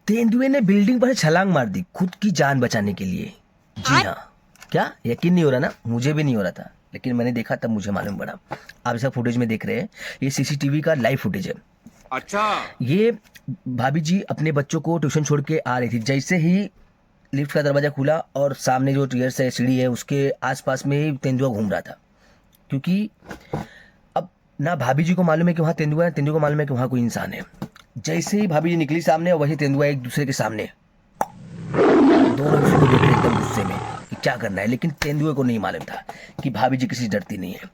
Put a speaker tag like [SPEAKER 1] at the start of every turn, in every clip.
[SPEAKER 1] तेंदुए ने बिल्डिंग पर छलांग मार दी खुद की जान बचाने के लिए। जी हाँ। क्या यकीन नहीं हो रहा ना? मुझे भी नहीं हो रहा था, लेकिन मैंने देखा तब मुझे मालूम पड़ा। आप इसे फुटेज में देख रहे हैं, ये सीसीटीवी का लाइव फुटेज है।
[SPEAKER 2] अच्छा।
[SPEAKER 1] ये भाभी जी अपने बच्चों को ट्यूशन छोड़ के आ रही थी। जैसे ही लिफ्ट का दरवाजा खुला और सामने जो टीयर्स है, सीढ़ी है, उसके आसपास में ही तेंदुआ घूम रहा था। क्योंकि अब ना भाभी जी को मालूम है कि वहाँ तेंदुआ है, तेंदुआ को मालूम है कि वहाँ कोई इंसान है। जैसे ही भाभी जी निकली सामने, वही तेंदुआ एक दूसरे के सामने, दोनों दूसरे को देख रहे एकदम गुस्से में कि क्या करना है। लेकिन तेंदुए को नहीं मालूम था कि भाभी जी किसी से डरती नहीं है,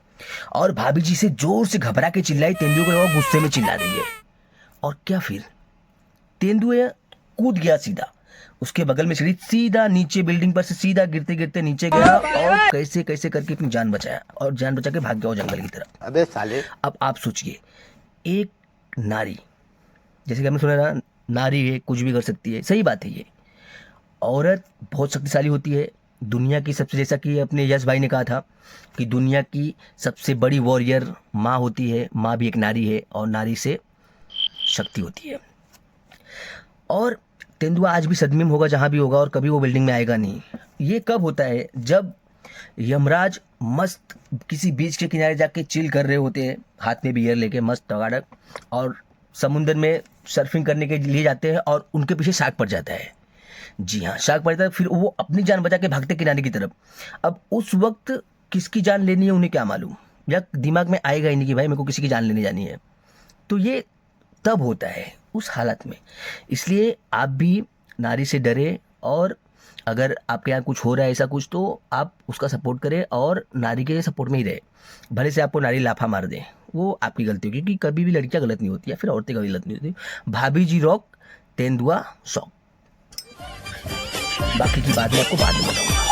[SPEAKER 1] और भाभी जी से जोर से घबरा के चिल्लाई। तेंदुए को लगा गुस्से में चिल्ला रही है, और क्या फिर तेंदुए कूद गया सीधा उसके बगल में सीढ़ी, सीधा नीचे बिल्डिंग पर से सीधा गिरते गिरते नीचे गया, और कैसे कैसे करके अपनी जान बचाया, और जान बचा के भाग गया वो जंगल की तरफ।
[SPEAKER 3] अबे साले।
[SPEAKER 1] अब आप सोचिए, एक नारी, जैसे कि हमने सुना ना, नारी है कुछ भी कर सकती है, सही बात है। ये औरत बहुत शक्तिशाली होती है दुनिया की सबसे, जैसा कि अपने यश भाई ने कहा था कि दुनिया की सबसे बड़ी वॉरियर माँ होती है। माँ भी एक नारी है, और नारी से शक्ति होती है। और तेंदुआ आज भी सदमे में होगा जहाँ भी होगा, और कभी वो बिल्डिंग में आएगा नहीं। ये कब होता है? जब यमराज मस्त किसी बीच के किनारे जाके चिल कर रहे होते हैं, हाथ में बियर लेके मस्त टगाडक, और समुंदर में सर्फिंग करने के लिए जाते हैं, और उनके पीछे शार्क पड़ जाता है। जी हाँ, शार्क पड़ जाता है। फिर वो अपनी जान बचा के भागते किनारे की तरफ। अब उस वक्त किसकी जान लेनी है उन्हें क्या मालूम, या दिमाग में आएगा ही नहीं कि भाई मेरे को किसी की जान लेने जानी है। तो ये तब होता है उस हालत में। इसलिए आप भी नारी से डरे, और अगर आपके यहाँ कुछ हो रहा है ऐसा कुछ, तो आप उसका सपोर्ट करें और नारी के सपोर्ट में ही रहे। भले से आपको नारी लाफा मार दे, वो आपकी गलती होगी, क्योंकि कभी भी लड़कियां गलत नहीं होती, या फिर औरतें कभी गलत नहीं होती। भाभी जी रॉक, तेंदुआ शौक। बाकी की बात मैं आपको बाद में बताऊंगा।